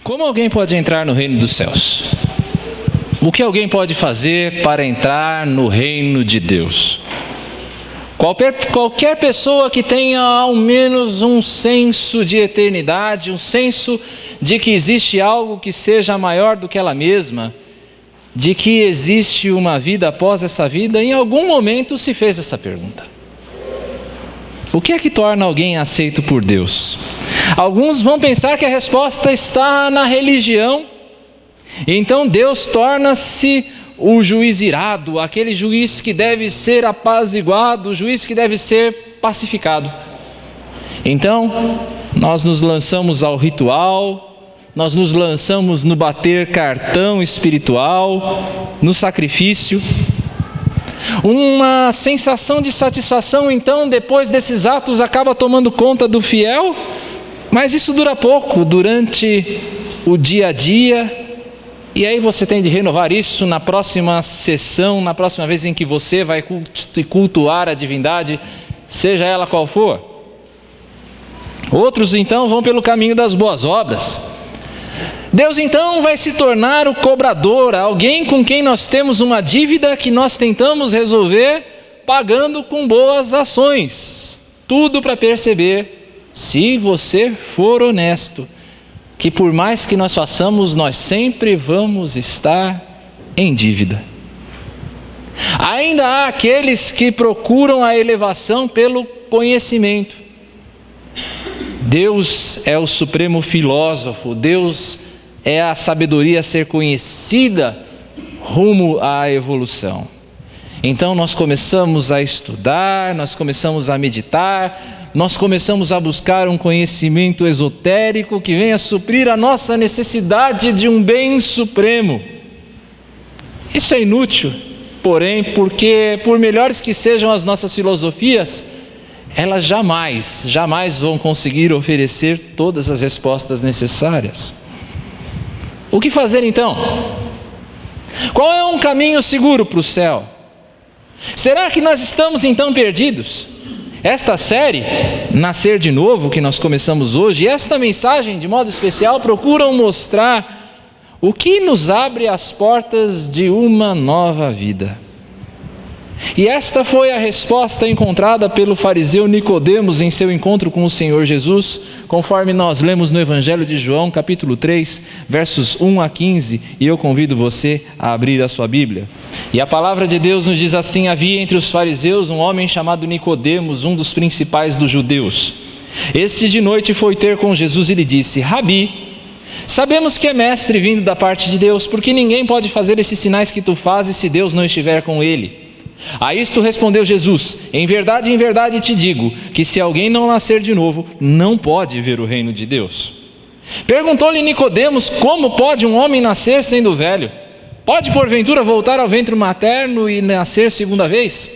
Como alguém pode entrar no reino dos céus? O que alguém pode fazer para entrar no reino de Deus? Qualquer pessoa que tenha ao menos um senso de eternidade, um senso de que existe algo que seja maior do que ela mesma, de que existe uma vida após essa vida, em algum momento se fez essa pergunta. O que é que torna alguém aceito por Deus? Alguns vão pensar que a resposta está na religião. Então Deus torna-se o juiz irado, aquele juiz que deve ser apaziguado, o juiz que deve ser pacificado. Então, nós nos lançamos ao ritual, nós nos lançamos no bater cartão espiritual, no sacrifício. Uma sensação de satisfação, então, depois desses atos, acaba tomando conta do fiel, mas isso dura pouco, durante o dia a dia. E aí você tem de renovar isso na próxima sessão, na próxima vez em que você vai cultuar a divindade, seja ela qual for. Outros então vão pelo caminho das boas obras. Deus então vai se tornar o cobrador, alguém com quem nós temos uma dívida que nós tentamos resolver pagando com boas ações. Tudo para perceber, se você for honesto, que por mais que nós façamos, nós sempre vamos estar em dívida. Ainda há aqueles que procuram a elevação pelo conhecimento. Deus é o supremo filósofo, Deus é a sabedoria a ser conhecida rumo à evolução. Então nós começamos a estudar, nós começamos a meditar, nós começamos a buscar um conhecimento esotérico que venha suprir a nossa necessidade de um bem supremo. Isso é inútil, porém, porque por melhores que sejam as nossas filosofias, elas jamais vão conseguir oferecer todas as respostas necessárias. O que fazer então? Qual é um caminho seguro para o céu? Será que nós estamos então perdidos? Esta série, Nascer de Novo, que nós começamos hoje, e esta mensagem, de modo especial, procuram mostrar o que nos abre as portas de uma nova vida. E esta foi a resposta encontrada pelo fariseu Nicodemos em seu encontro com o Senhor Jesus, conforme nós lemos no Evangelho de João, capítulo 3, versos 1 a 15, e eu convido você a abrir a sua Bíblia. E a palavra de Deus nos diz assim: havia entre os fariseus um homem chamado Nicodemos, um dos principais dos judeus. Este de noite foi ter com Jesus e lhe disse: Rabi, sabemos que é mestre vindo da parte de Deus, porque ninguém pode fazer esses sinais que tu fazes se Deus não estiver com ele. A isto respondeu Jesus: em verdade te digo, que se alguém não nascer de novo, não pode ver o reino de Deus. Perguntou-lhe Nicodemos: como pode um homem nascer sendo velho? Pode porventura voltar ao ventre materno e nascer segunda vez?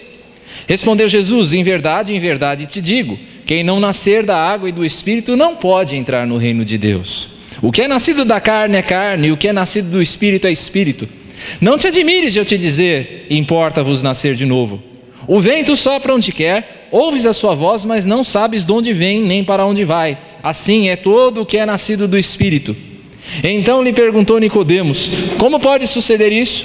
Respondeu Jesus: em verdade te digo, quem não nascer da água e do Espírito não pode entrar no reino de Deus. O que é nascido da carne é carne, e o que é nascido do Espírito é Espírito. Não te admires de eu te dizer: importa-vos nascer de novo. O vento sopra onde quer, ouves a sua voz, mas não sabes de onde vem nem para onde vai. Assim é todo o que é nascido do Espírito. Então lhe perguntou Nicodemos: como pode suceder isso?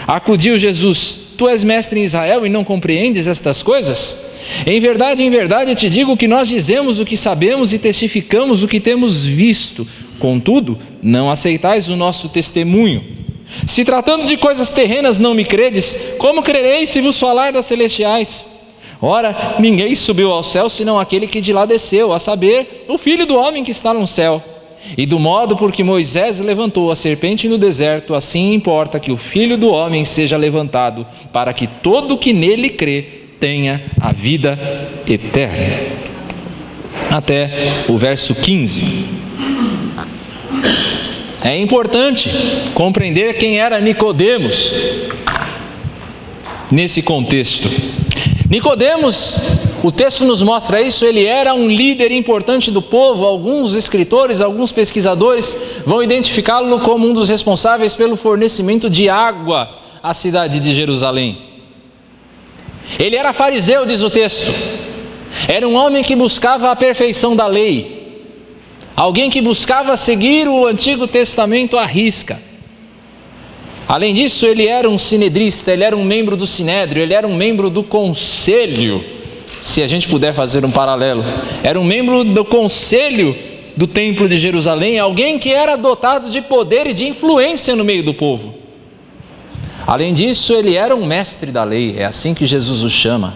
Acudiu Jesus: tu és mestre em Israel e não compreendes estas coisas? Em verdade te digo que nós dizemos o que sabemos e testificamos o que temos visto. Contudo, não aceitais o nosso testemunho. Se tratando de coisas terrenas não me credes, como crereis se vos falar das celestiais? Ora, ninguém subiu ao céu senão aquele que de lá desceu, a saber, o Filho do homem que está no céu. E do modo por que Moisés levantou a serpente no deserto, assim importa que o Filho do homem seja levantado, para que todo que nele crê tenha a vida eterna. Até o verso 15. É importante compreender quem era Nicodemos nesse contexto. Nicodemos, o texto nos mostra isso, ele era um líder importante do povo. Alguns escritores, alguns pesquisadores vão identificá-lo como um dos responsáveis pelo fornecimento de água à cidade de Jerusalém. Ele era fariseu, diz o texto. Era um homem que buscava a perfeição da lei. alguém que buscava seguir o Antigo Testamento à risca. Além disso, ele era um sinedrista, ele era um membro do Sinédrio, ele era um membro do conselho, se a gente puder fazer um paralelo. Era um membro do conselho do Templo de Jerusalém, alguém que era dotado de poder e de influência no meio do povo. Além disso, ele era um mestre da lei, é assim que Jesus o chama.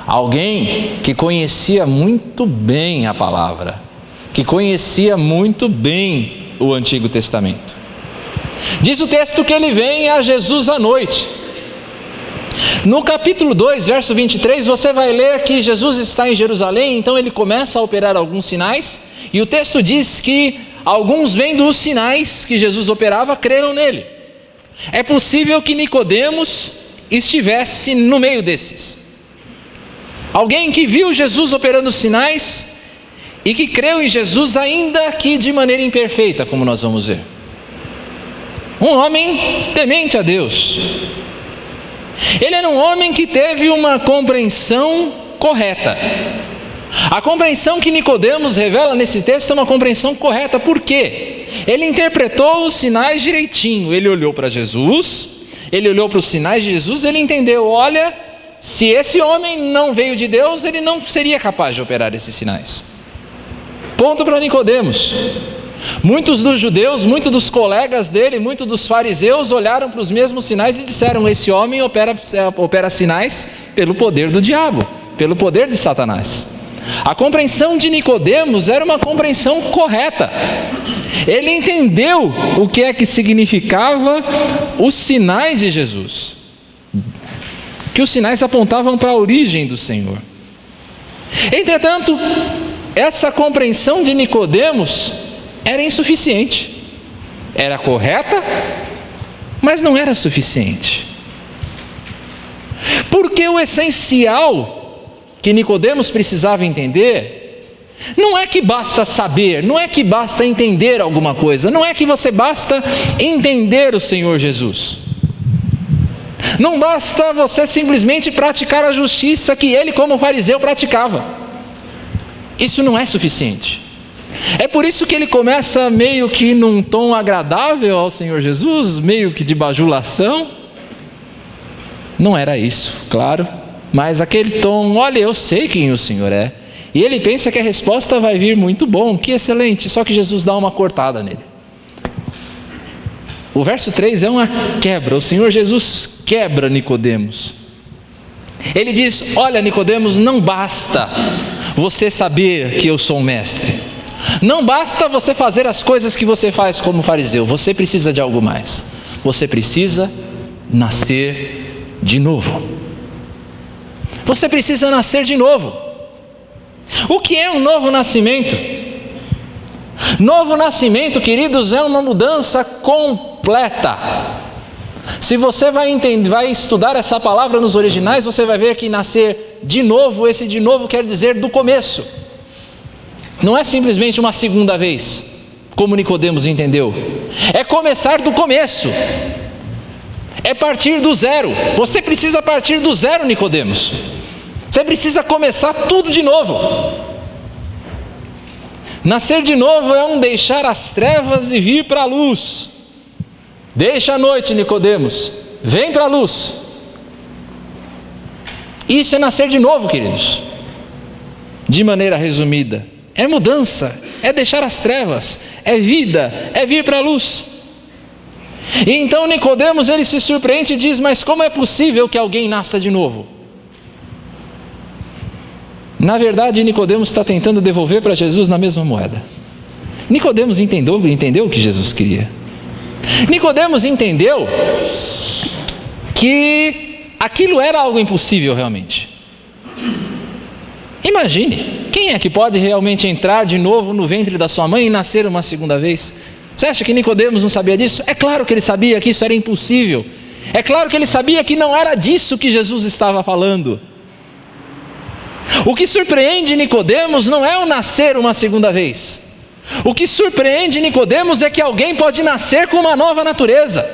Alguém que conhecia muito bem a palavra, que conhecia muito bem o Antigo Testamento. Diz o texto que ele vem a Jesus à noite. No capítulo 2, verso 23, você vai ler que Jesus está em Jerusalém, então ele começa a operar alguns sinais, e o texto diz que alguns, vendo os sinais que Jesus operava, creram nele. É possível que Nicodemos estivesse no meio desses. Alguém que viu Jesus operando sinais e que creu em Jesus, ainda que de maneira imperfeita, como nós vamos ver. Um homem temente a Deus. Ele era um homem que teve uma compreensão correta. A compreensão que Nicodemos revela nesse texto é uma compreensão correta. Por quê? Ele interpretou os sinais direitinho. Ele olhou para Jesus, ele olhou para os sinais de Jesus, ele entendeu, olha, se esse homem não veio de Deus, ele não seria capaz de operar esses sinais. Ponto para Nicodemos. Muitos dos judeus, muitos dos colegas dele, muitos dos fariseus olharam para os mesmos sinais e disseram, esse homem opera sinais pelo poder do diabo, pelo poder de Satanás. A compreensão de Nicodemos era uma compreensão correta. Ele entendeu o que é que significava os sinais de Jesus, que os sinais apontavam para a origem do Senhor. Entretanto, essa compreensão de Nicodemos era insuficiente. Era correta, mas não era suficiente. Porque o essencial que Nicodemos precisava entender não é que basta saber, não é que basta entender alguma coisa, não é que você basta entender o Senhor Jesus. Não basta você simplesmente praticar a justiça que ele, como fariseu, praticava. Isso não é suficiente. É por isso que ele começa meio que num tom agradável ao Senhor Jesus, meio que de bajulação. Não era isso, claro, mas aquele tom, olha, eu sei quem o Senhor é. E ele pensa que a resposta vai vir muito bom, que excelente, só que Jesus dá uma cortada nele. O verso 3 é uma quebra, o Senhor Jesus quebra Nicodemos. Ele diz, olha Nicodemos, não basta você saber que eu sou um mestre. Não basta você fazer as coisas que você faz como fariseu, você precisa de algo mais. Você precisa nascer de novo. Você precisa nascer de novo. O que é um novo nascimento? Novo nascimento, queridos, é uma mudança completa. Se você vai estudar essa palavra nos originais, você vai ver que nascer de novo, esse de novo quer dizer do começo. Não é simplesmente uma segunda vez, como Nicodemos entendeu. É começar do começo. É partir do zero. Você precisa partir do zero, Nicodemos. Você precisa começar tudo de novo. Nascer de novo é um deixar as trevas e vir para a luz. Deixa a noite, Nicodemos. Vem para a luz. Isso é nascer de novo, queridos. De maneira resumida. É mudança, é deixar as trevas, é vida, é vir para a luz. E então Nicodemos, ele se surpreende e diz, mas como é possível que alguém nasça de novo? Na verdade, Nicodemos está tentando devolver para Jesus na mesma moeda. Nicodemos entendeu o que Jesus queria. Nicodemos entendeu que aquilo era algo impossível realmente. Imagine, quem é que pode realmente entrar de novo no ventre da sua mãe e nascer uma segunda vez? Você acha que Nicodemos não sabia disso? É claro que ele sabia que isso era impossível. É claro que ele sabia que não era disso que Jesus estava falando. O que surpreende Nicodemos não é o nascer uma segunda vez. O que surpreende Nicodemos é que alguém pode nascer com uma nova natureza,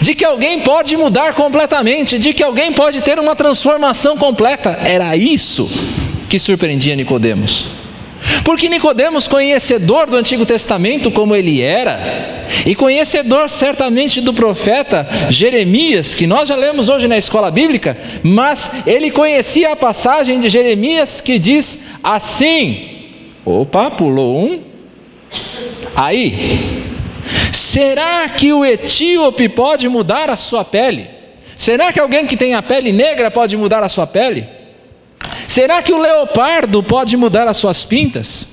de que alguém pode mudar completamente, de que alguém pode ter uma transformação completa. Era isso que surpreendia Nicodemos. Porque Nicodemos, conhecedor do Antigo Testamento como ele era, e conhecedor certamente do profeta Jeremias, que nós já lemos hoje na escola bíblica, mas ele conhecia a passagem de Jeremias que diz assim, opa, pulou um, aí, será que o etíope pode mudar a sua pele? Será que alguém que tem a pele negra pode mudar a sua pele? Será que o leopardo pode mudar as suas pintas?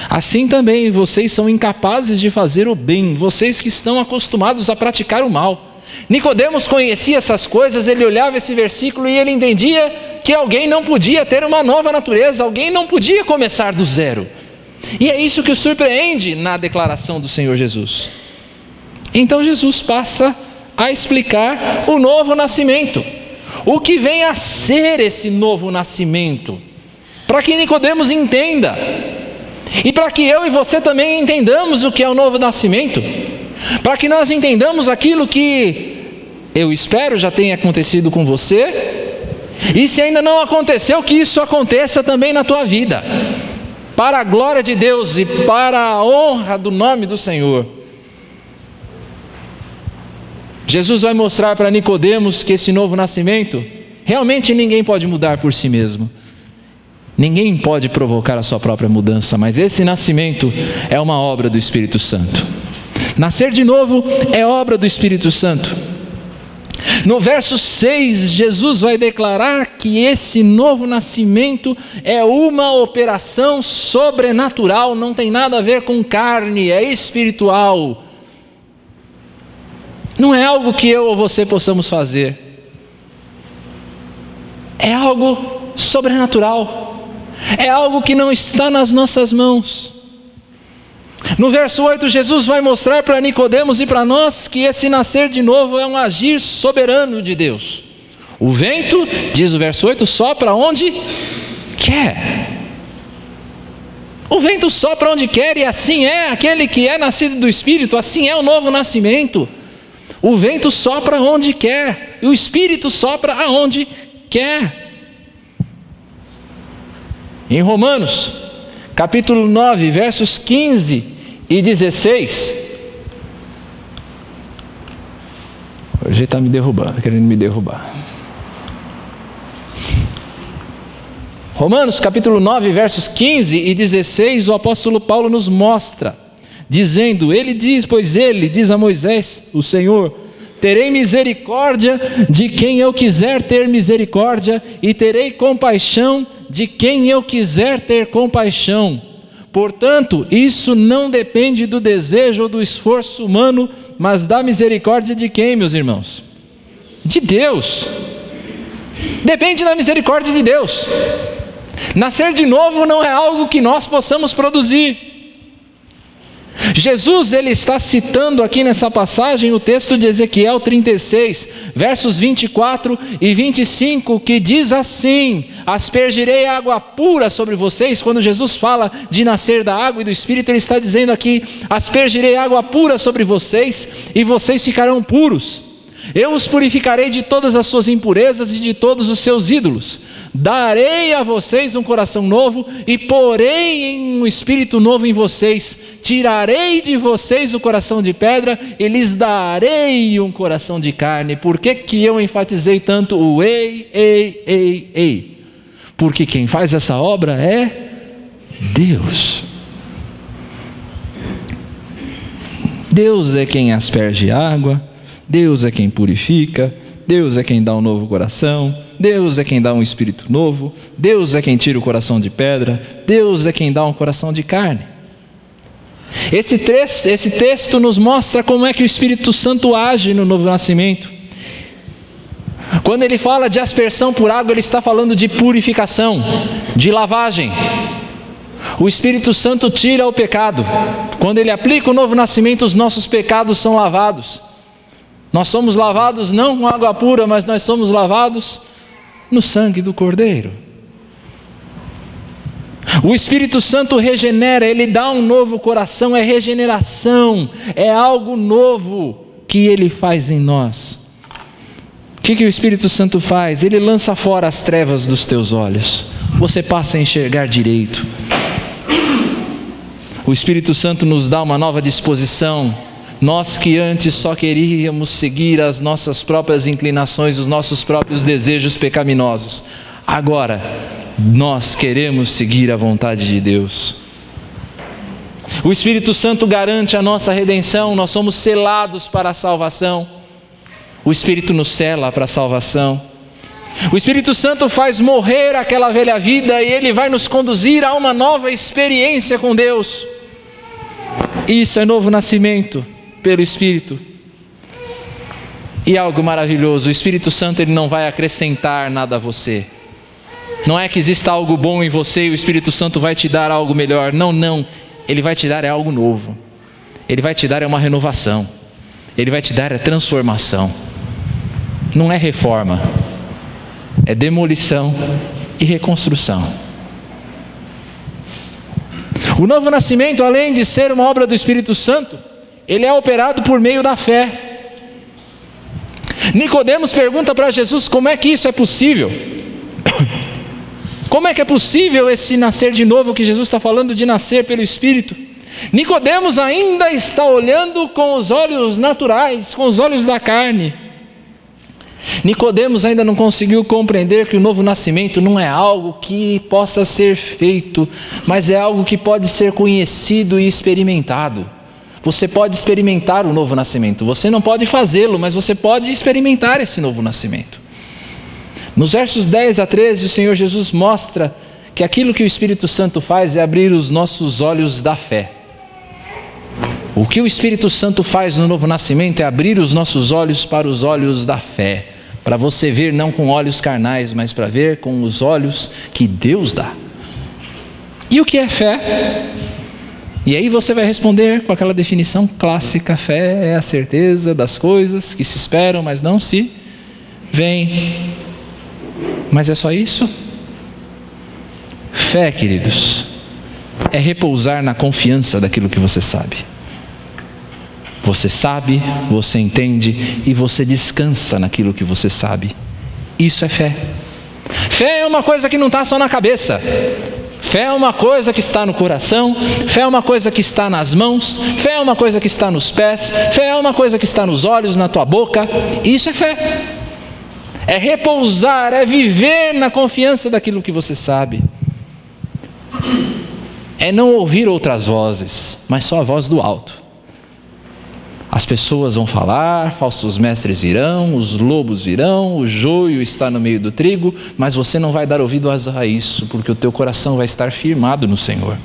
Assim também vocês são incapazes de fazer o bem, vocês que estão acostumados a praticar o mal. Nicodemos conhecia essas coisas, ele olhava esse versículo e ele entendia que alguém não podia ter uma nova natureza, alguém não podia começar do zero. E é isso que o surpreende na declaração do Senhor Jesus. Então Jesus passa a explicar o novo nascimento. O que vem a ser esse novo nascimento? Para que Nicodemos entenda. E para que eu e você também entendamos o que é o novo nascimento. Para que nós entendamos aquilo que eu espero já tenha acontecido com você. E se ainda não aconteceu, que isso aconteça também na tua vida. Para a glória de Deus e para a honra do nome do Senhor. Jesus vai mostrar para Nicodemos que esse novo nascimento, realmente ninguém pode mudar por si mesmo. Ninguém pode provocar a sua própria mudança, mas esse nascimento é uma obra do Espírito Santo. Nascer de novo é obra do Espírito Santo. No verso 6, Jesus vai declarar que esse novo nascimento é uma operação sobrenatural, não tem nada a ver com carne, é espiritual. Não é algo que eu ou você possamos fazer. É algo sobrenatural. É algo que não está nas nossas mãos. No verso 8, Jesus vai mostrar para Nicodemos e para nós que esse nascer de novo é um agir soberano de Deus. O vento, diz o verso 8, sopra onde quer. O vento sopra onde quer e assim é aquele que é nascido do Espírito, assim é o novo nascimento. O vento sopra onde quer, e o Espírito sopra aonde quer. Em Romanos, capítulo 9, versos 15 e 16. Hoje está me derrubando, querendo me derrubar. Romanos, capítulo 9, versos 15 e 16, o apóstolo Paulo nos mostra, dizendo, ele diz a Moisés, o Senhor, terei misericórdia de quem eu quiser ter misericórdia, e terei compaixão de quem eu quiser ter compaixão. Portanto, isso não depende do desejo ou do esforço humano, mas da misericórdia de quem, meus irmãos? De Deus. Depende da misericórdia de Deus. Nascer de novo não é algo que nós possamos produzir. Jesus, ele está citando aqui nessa passagem o texto de Ezequiel 36, versos 24 e 25, que diz assim: aspergirei água pura sobre vocês. Quando Jesus fala de nascer da água e do Espírito, ele está dizendo aqui: aspergirei água pura sobre vocês e vocês ficarão puros. Eu os purificarei de todas as suas impurezas e de todos os seus ídolos. Darei a vocês um coração novo e porei um espírito novo em vocês. Tirarei de vocês o coração de pedra e lhes darei um coração de carne. Por que que eu enfatizei tanto o ei? Porque quem faz essa obra é Deus. Deus é quem asperge água. Deus é quem purifica, Deus é quem dá um novo coração, Deus é quem dá um espírito novo, Deus é quem tira o coração de pedra, Deus é quem dá um coração de carne. Esse texto nos mostra como é que o Espírito Santo age no novo nascimento. Quando ele fala de aspersão por água, ele está falando de purificação, de lavagem. O Espírito Santo tira o pecado. Quando ele aplica o novo nascimento, os nossos pecados são lavados. Nós somos lavados não com água pura, mas nós somos lavados no sangue do Cordeiro. O Espírito Santo regenera, ele dá um novo coração, é regeneração, é algo novo que ele faz em nós. O que o Espírito Santo faz? Ele lança fora as trevas dos teus olhos, você passa a enxergar direito. O Espírito Santo nos dá uma nova disposição. Nós que antes só queríamos seguir as nossas próprias inclinações, os nossos próprios desejos pecaminosos, agora nós queremos seguir a vontade de Deus. O Espírito Santo garante a nossa redenção, nós somos selados para a salvação. O Espírito nos sela para a salvação. O Espírito Santo faz morrer aquela velha vida e Ele vai nos conduzir a uma nova experiência com Deus. Isso é novo nascimento pelo Espírito. E algo maravilhoso, o Espírito Santo ele não vai acrescentar nada a você. Não é que exista algo bom em você e o Espírito Santo vai te dar algo melhor. Não, não. Ele vai te dar algo novo. Ele vai te dar uma renovação. Ele vai te dar transformação. Não é reforma. É demolição e reconstrução. O novo nascimento, além de ser uma obra do Espírito Santo, ele é operado por meio da fé. Nicodemos pergunta para Jesus como é que isso é possível. Como é que é possível esse nascer de novo que Jesus está falando de nascer pelo Espírito? Nicodemos ainda está olhando com os olhos naturais, com os olhos da carne. Nicodemos ainda não conseguiu compreender que o novo nascimento não é algo que possa ser feito, mas é algo que pode ser conhecido e experimentado. Você pode experimentar o novo nascimento, você não pode fazê-lo, mas você pode experimentar esse novo nascimento. Nos versos 10 a 13, o Senhor Jesus mostra que aquilo que o Espírito Santo faz é abrir os nossos olhos da fé. O que o Espírito Santo faz no novo nascimento é abrir os nossos olhos para os olhos da fé, para você ver não com olhos carnais, mas para ver com os olhos que Deus dá. E o que é fé? E aí você vai responder com aquela definição clássica: fé é a certeza das coisas que se esperam, mas não se veem. Mas é só isso? Fé, queridos, é repousar na confiança daquilo que você sabe. Você sabe, você entende e você descansa naquilo que você sabe. Isso é fé. Fé é uma coisa que não está só na cabeça. Fé é uma coisa que está no coração. Fé é uma coisa que está nas mãos. Fé é uma coisa que está nos pés. Fé é uma coisa que está nos olhos, na tua boca. Isso é fé. É repousar, é viver na confiança daquilo que você sabe. É não ouvir outras vozes, mas só a voz do alto. As pessoas vão falar, falsos mestres virão, os lobos virão, o joio está no meio do trigo, mas você não vai dar ouvido a isso, porque o teu coração vai estar firmado no Senhor.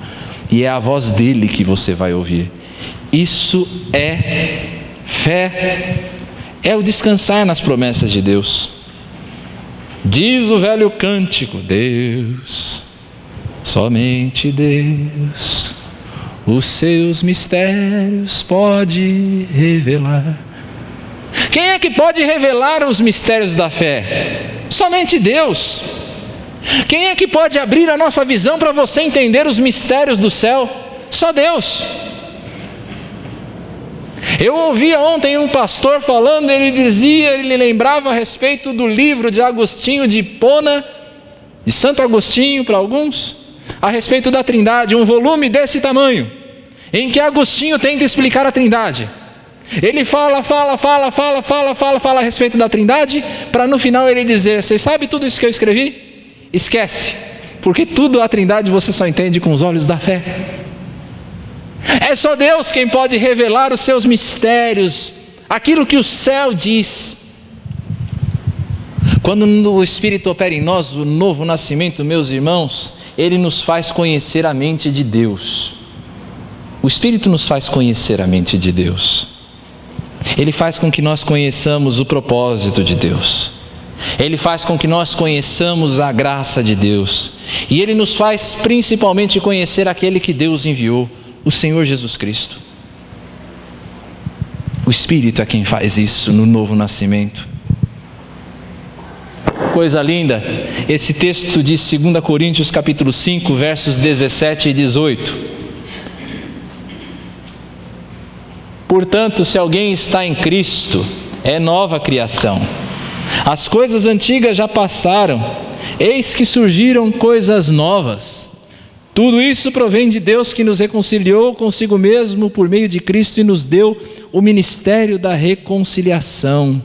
E é a voz dele que você vai ouvir. Isso é fé. É o descansar nas promessas de Deus. Diz o velho cântico: Deus, somente Deus, os seus mistérios pode revelar. Quem é que pode revelar os mistérios da fé? Somente Deus. Quem é que pode abrir a nossa visão para você entender os mistérios do céu? Só Deus. Eu ouvi ontem um pastor falando, ele lembrava a respeito do livro de Agostinho de Hipona, de Santo Agostinho para alguns, a respeito da Trindade, um volume desse tamanho, em que Agostinho tenta explicar a Trindade. Ele fala a respeito da Trindade, para no final ele dizer: você sabe tudo isso que eu escrevi? Esquece, porque tudo a Trindade você só entende com os olhos da fé. É só Deus quem pode revelar os seus mistérios, aquilo que o céu diz. Quando o Espírito opera em nós, o novo nascimento, meus irmãos, ele nos faz conhecer a mente de Deus. O Espírito nos faz conhecer a mente de Deus. Ele faz com que nós conheçamos o propósito de Deus. Ele faz com que nós conheçamos a graça de Deus. E ele nos faz principalmente conhecer aquele que Deus enviou, o Senhor Jesus Cristo. O Espírito é quem faz isso no novo nascimento. Coisa linda, esse texto de 2 Coríntios capítulo 5, versos 17 e 18. Portanto, se alguém está em Cristo, é nova criação. As coisas antigas já passaram, eis que surgiram coisas novas. Tudo isso provém de Deus, que nos reconciliou consigo mesmo por meio de Cristo e nos deu o ministério da reconciliação.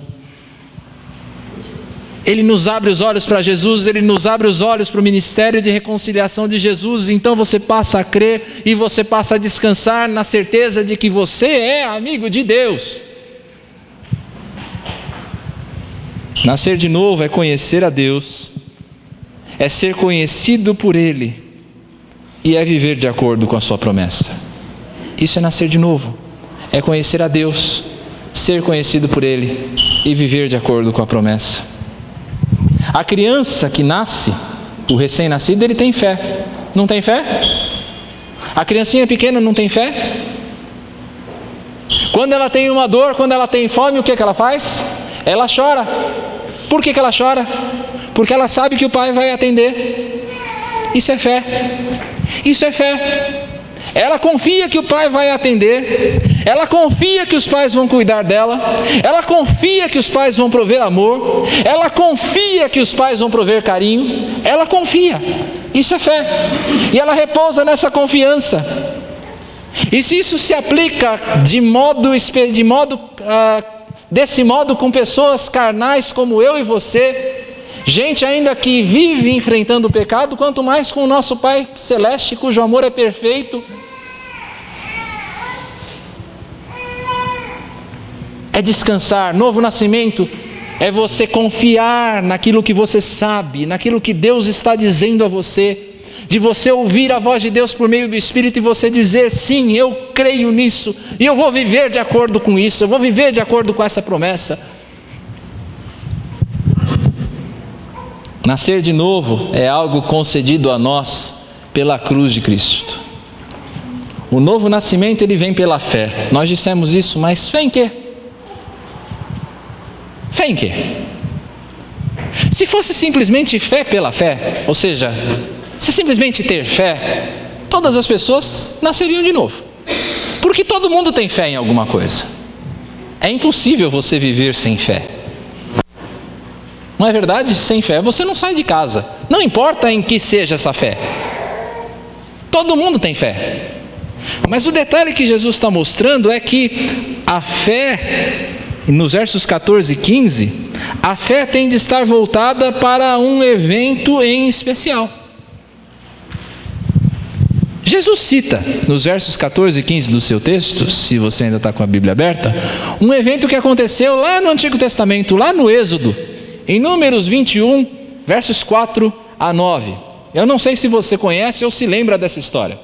Ele nos abre os olhos para Jesus, Ele nos abre os olhos para o ministério de reconciliação de Jesus. Então você passa a crer e você passa a descansar na certeza de que você é amigo de Deus. Nascer de novo é conhecer a Deus, é ser conhecido por Ele e é viver de acordo com a sua promessa. Isso é nascer de novo, é conhecer a Deus, ser conhecido por Ele e viver de acordo com a promessa. A criança que nasce, o recém-nascido, ele tem fé. Não tem fé? A criancinha pequena não tem fé? Quando ela tem uma dor, quando ela tem fome, o que ela faz? Ela chora. Por que ela chora? Porque ela sabe que o pai vai atender. Isso é fé. Isso é fé. Ela confia que o pai vai atender, ela confia que os pais vão cuidar dela, ela confia que os pais vão prover amor, ela confia que os pais vão prover carinho, ela confia. Isso é fé. E ela repousa nessa confiança. E se isso se aplica desse modo com pessoas carnais como eu e você, gente ainda que vive enfrentando o pecado, quanto mais com o nosso Pai Celeste, cujo amor é perfeito. É descansar. Novo nascimento é você confiar naquilo que você sabe, naquilo que Deus está dizendo a você, de você ouvir a voz de Deus por meio do Espírito e você dizer: sim, eu creio nisso e eu vou viver de acordo com isso, eu vou viver de acordo com essa promessa. Nascer de novo é algo concedido a nós pela cruz de Cristo. O novo nascimento, ele vem pela fé. Nós dissemos isso, mas fé em quê? Fé em quê? Se fosse simplesmente fé pela fé, ou seja, se simplesmente ter fé, todas as pessoas nasceriam de novo. Porque todo mundo tem fé em alguma coisa. É impossível você viver sem fé. Não é verdade? Sem fé você não sai de casa. Não importa em que seja essa fé. Todo mundo tem fé. Mas o detalhe que Jesus está mostrando é que a fé, nos versos 14 e 15, a fé tem de estar voltada para um evento em especial. Jesus cita, nos versos 14 e 15 do seu texto, se você ainda está com a Bíblia aberta, um evento que aconteceu lá no Antigo Testamento, lá no Êxodo, em Números 21, versos 4 a 9. Eu não sei se você conhece ou se lembra dessa história.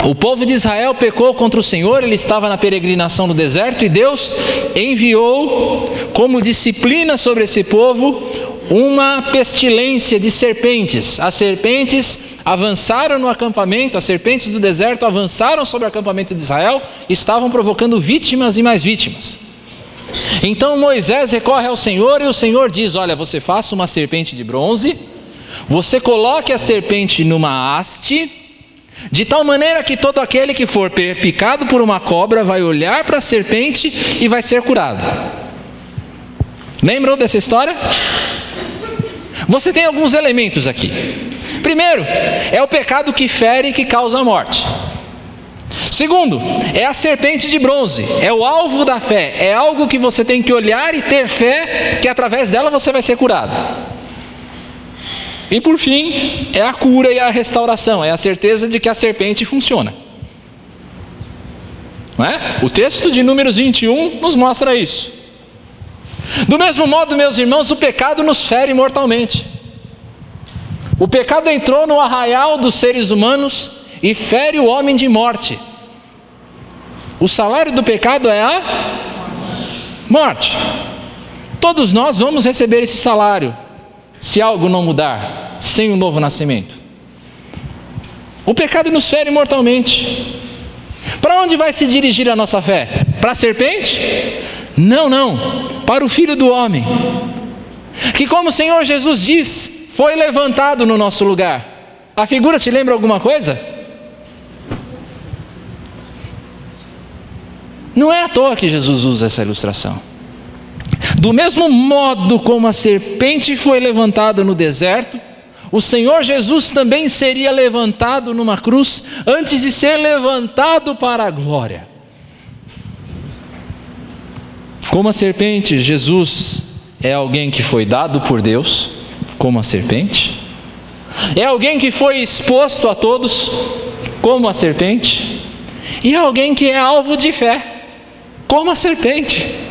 O povo de Israel pecou contra o Senhor, ele estava na peregrinação no deserto e Deus enviou como disciplina sobre esse povo uma pestilência de serpentes. As serpentes avançaram no acampamento, as serpentes do deserto avançaram sobre o acampamento de Israel, estavam provocando vítimas e mais vítimas. Então Moisés recorre ao Senhor e o Senhor diz: olha, você faça uma serpente de bronze, você coloque a serpente numa haste, de tal maneira que todo aquele que for picado por uma cobra vai olhar para a serpente e vai ser curado. Lembram dessa história? Você tem alguns elementos aqui. Primeiro, é o pecado que fere e que causa a morte. Segundo, é a serpente de bronze, é o alvo da fé, é algo que você tem que olhar e ter fé que através dela você vai ser curado. E por fim, é a cura e a restauração, é a certeza de que a serpente funciona. Não é? O texto de Números 21 nos mostra isso. Do mesmo modo, meus irmãos, o pecado nos fere mortalmente. O pecado entrou no arraial dos seres humanos e fere o homem de morte. O salário do pecado é a morte. Todos nós vamos receber esse salário, se algo não mudar, sem o novo nascimento. O pecado nos fere mortalmente. Para onde vai se dirigir a nossa fé? Para a serpente? Não, não. Para o Filho do Homem, que, como o Senhor Jesus diz, foi levantado no nosso lugar. A figura te lembra alguma coisa? Não é à toa que Jesus usa essa ilustração. Do mesmo modo como a serpente foi levantada no deserto, o Senhor Jesus também seria levantado numa cruz antes de ser levantado para a glória. Como a serpente, Jesus é alguém que foi dado por Deus, como a serpente. É alguém que foi exposto a todos, como a serpente. E é alguém que é alvo de fé, como a serpente.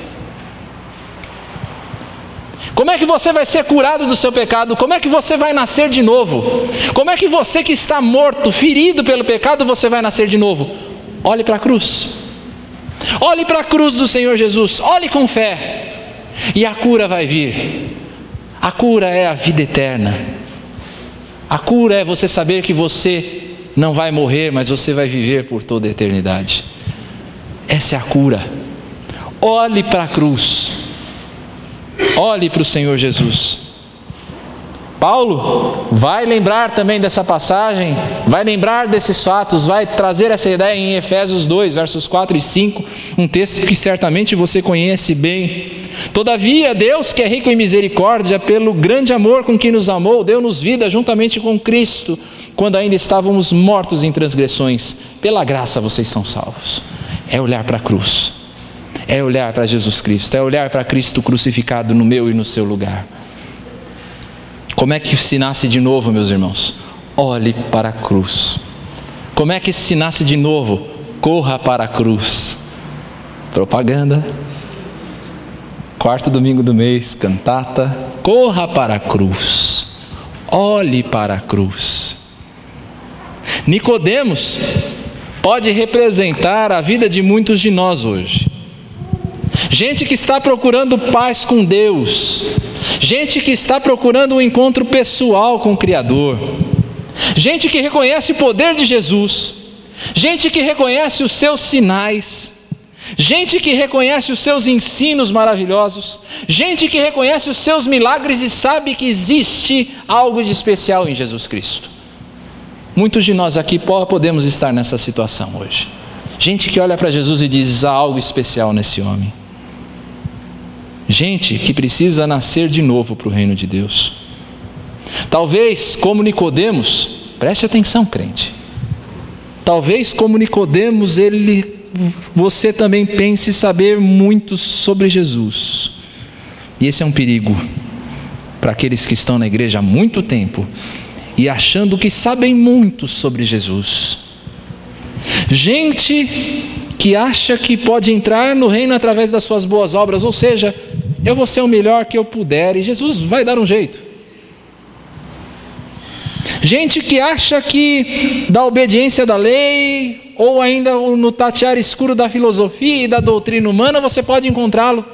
Como é que você vai ser curado do seu pecado? Como é que você vai nascer de novo? Como é que você que está morto, ferido pelo pecado, você vai nascer de novo? Olhe para a cruz. Olhe para a cruz do Senhor Jesus. Olhe com fé. E a cura vai vir. A cura é a vida eterna. A cura é você saber que você não vai morrer, mas você vai viver por toda a eternidade. Essa é a cura. Olhe para a cruz. Olhe para o Senhor Jesus. Paulo vai lembrar também dessa passagem, vai lembrar desses fatos, vai trazer essa ideia em Efésios 2, versos 4 e 5, um texto que certamente você conhece bem. Todavia, Deus, que é rico em misericórdia, pelo grande amor com que nos amou, deu-nos vida juntamente com Cristo, quando ainda estávamos mortos em transgressões. Pela graça vocês são salvos. É olhar para a cruz. É olhar para Jesus Cristo, é olhar para Cristo crucificado no meu e no seu lugar. Como é que se nasce de novo, meus irmãos? Olhe para a cruz. Como é que se nasce de novo? Corra para a cruz. Propaganda. Quarto domingo do mês, cantata. Corra para a cruz. Olhe para a cruz. Nicodemos pode representar a vida de muitos de nós hoje. Gente que está procurando paz com Deus, gente que está procurando um encontro pessoal com o Criador, gente que reconhece o poder de Jesus, gente que reconhece os seus sinais, gente que reconhece os seus ensinos maravilhosos, gente que reconhece os seus milagres e sabe que existe algo de especial em Jesus Cristo. Muitos de nós aqui podemos estar nessa situação hoje. Gente que olha para Jesus e diz: há algo especial nesse homem. Gente que precisa nascer de novo para o reino de Deus. Talvez como Nicodemos, preste atenção, crente. Talvez como Nicodemos, você também pense saber muito sobre Jesus. E esse é um perigo para aqueles que estão na igreja há muito tempo e achando que sabem muito sobre Jesus. Gente que acha que pode entrar no reino através das suas boas obras, ou seja, eu vou ser o melhor que eu puder e Jesus vai dar um jeito. Gente que acha que da obediência da lei, ou ainda no tatear escuro da filosofia e da doutrina humana, você pode encontrá-lo.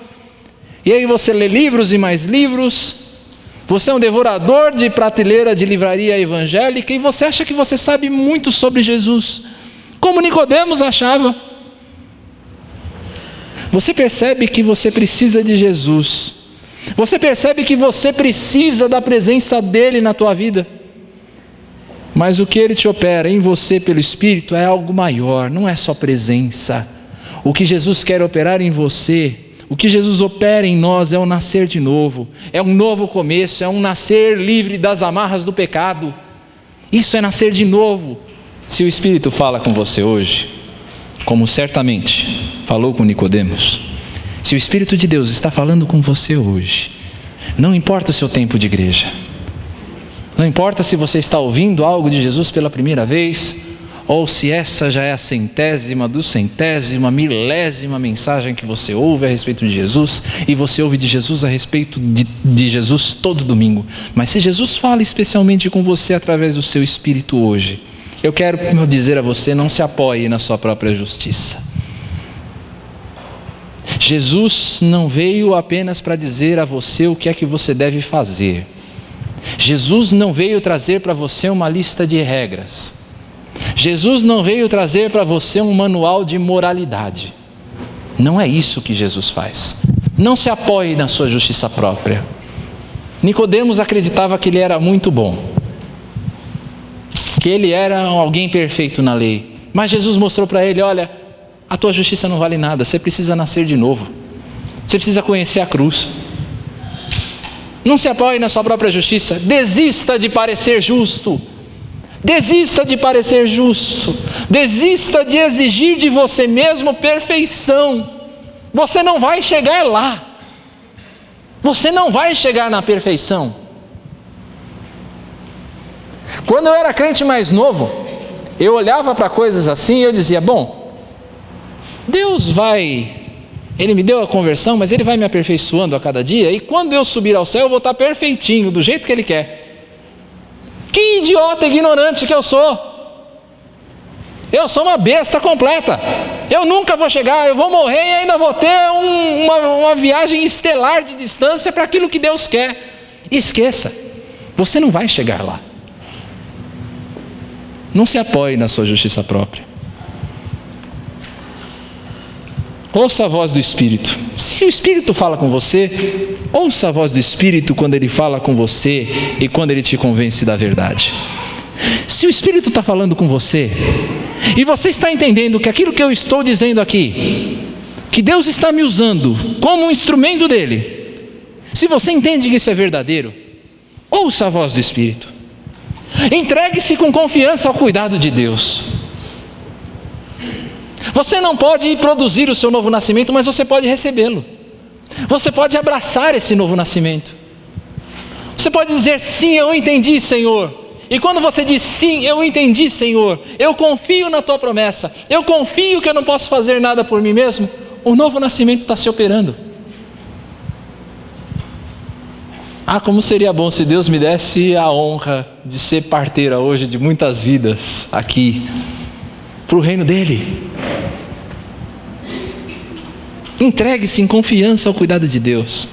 E aí você lê livros e mais livros, você é um devorador de prateleira de livraria evangélica e você acha que você sabe muito sobre Jesus, como Nicodemos achava. Você percebe que você precisa de Jesus. Você percebe que você precisa da presença dele na tua vida. Mas o que ele te opera em você pelo Espírito é algo maior, não é só presença. O que Jesus quer operar em você, o que Jesus opera em nós é o nascer de novo, é um novo começo, é um nascer livre das amarras do pecado. Isso é nascer de novo. Se o Espírito fala com você hoje, como certamente falou com Nicodemos, se o Espírito de Deus está falando com você hoje, não importa o seu tempo de igreja, não importa se você está ouvindo algo de Jesus pela primeira vez, ou se essa já é a centésima, duzentésima, milésima mensagem que você ouve a respeito de Jesus, e você ouve de Jesus a respeito de Jesus todo domingo, mas se Jesus fala especialmente com você através do seu Espírito hoje, eu quero dizer a você, não se apoie na sua própria justiça. Jesus não veio apenas para dizer a você o que é que você deve fazer. Jesus não veio trazer para você uma lista de regras. Jesus não veio trazer para você um manual de moralidade. Não é isso que Jesus faz. Não se apoie na sua justiça própria. Nicodemos acreditava que ele era muito bom, que ele era alguém perfeito na lei. Mas Jesus mostrou para ele: olha, a tua justiça não vale nada, você precisa nascer de novo. Você precisa conhecer a cruz. Não se apoie na sua própria justiça. Desista de parecer justo. Desista de parecer justo. Desista de exigir de você mesmo perfeição. Você não vai chegar lá. Você não vai chegar na perfeição. Quando eu era crente mais novo, eu olhava para coisas assim e eu dizia, bom, Deus vai... Ele me deu a conversão, mas Ele vai me aperfeiçoando a cada dia, e quando eu subir ao céu eu vou estar perfeitinho, do jeito que Ele quer. Que idiota ignorante que eu sou! Eu sou uma besta completa. Eu nunca vou chegar, eu vou morrer e ainda vou ter uma viagem estelar de distância para aquilo que Deus quer. Esqueça, você não vai chegar lá. Não se apoie na sua justiça própria. Ouça a voz do Espírito. Se o Espírito fala com você, ouça a voz do Espírito quando Ele fala com você e quando Ele te convence da verdade. Se o Espírito está falando com você e você está entendendo que aquilo que eu estou dizendo aqui, que Deus está me usando como um instrumento dEle, se você entende que isso é verdadeiro, ouça a voz do Espírito. Entregue-se com confiança ao cuidado de Deus. Você não pode produzir o seu novo nascimento, mas você pode recebê-lo. Você pode abraçar esse novo nascimento. Você pode dizer, sim, eu entendi, Senhor. E quando você diz, sim, eu entendi, Senhor, eu confio na Tua promessa, eu confio que eu não posso fazer nada por mim mesmo, o novo nascimento está se operando. Ah, como seria bom se Deus me desse a honra de ser parteira hoje de muitas vidas aqui, para o reino dEle. Entregue-se em confiança ao cuidado de Deus.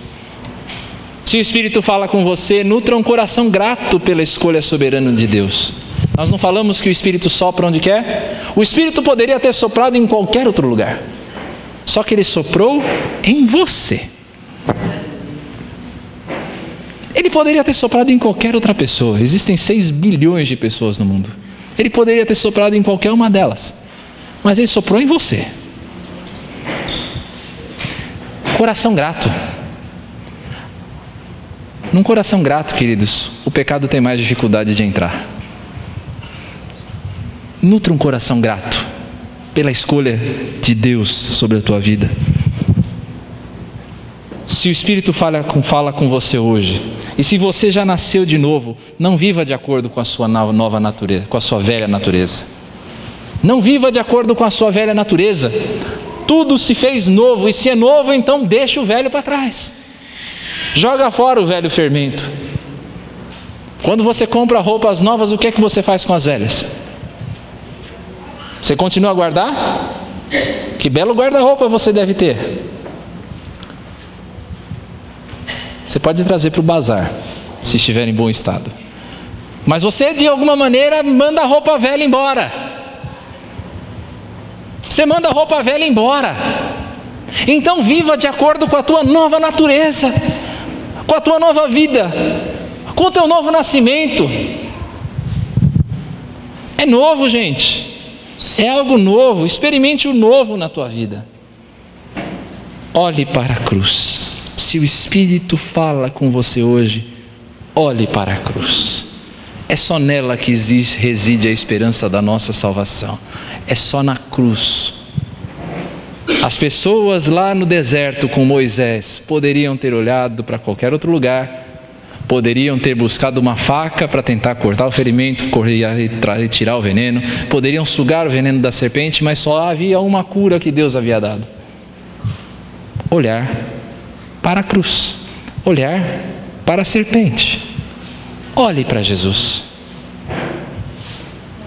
Se o Espírito fala com você, nutra um coração grato pela escolha soberana de Deus. Nós não falamos que o Espírito sopra onde quer? O Espírito poderia ter soprado em qualquer outro lugar, só que Ele soprou em você. Ele poderia ter soprado em qualquer outra pessoa. Existem 6 bilhões de pessoas no mundo. Ele poderia ter soprado em qualquer uma delas, mas Ele soprou em você. Coração grato. Num coração grato, queridos, o pecado tem mais dificuldade de entrar. Nutra um coração grato pela escolha de Deus sobre a tua vida. Se o Espírito fala com você hoje, e se você já nasceu de novo, não viva de acordo com a sua nova natureza, com a sua velha natureza. Não viva de acordo com a sua velha natureza. Tudo se fez novo, e se é novo, então deixa o velho para trás. Joga fora o velho fermento. Quando você compra roupas novas, o que é que você faz com as velhas? Você continua a guardar? Que belo guarda-roupa você deve ter. Você pode trazer para o bazar, se estiver em bom estado. Mas você, de alguma maneira, manda a roupa velha embora. Você manda a roupa velha embora. Então viva de acordo com a tua nova natureza, com a tua nova vida, com o teu novo nascimento. É novo, gente. É algo novo. Experimente o novo na tua vida. Olhe para a cruz. Se o Espírito fala com você hoje, olhe para a cruz. É só nela que reside a esperança da nossa salvação. É só na cruz. As pessoas lá no deserto com Moisés poderiam ter olhado para qualquer outro lugar, poderiam ter buscado uma faca para tentar cortar o ferimento, e tirar o veneno, poderiam sugar o veneno da serpente, mas só havia uma cura que Deus havia dado: olhar para a cruz, olhar para a serpente. Olhe para Jesus.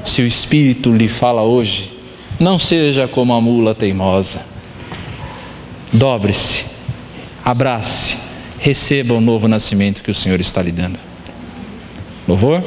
Se o Espírito lhe fala hoje, não seja como a mula teimosa. Dobre-se, abrace, receba o novo nascimento que o Senhor está lhe dando. Louvor.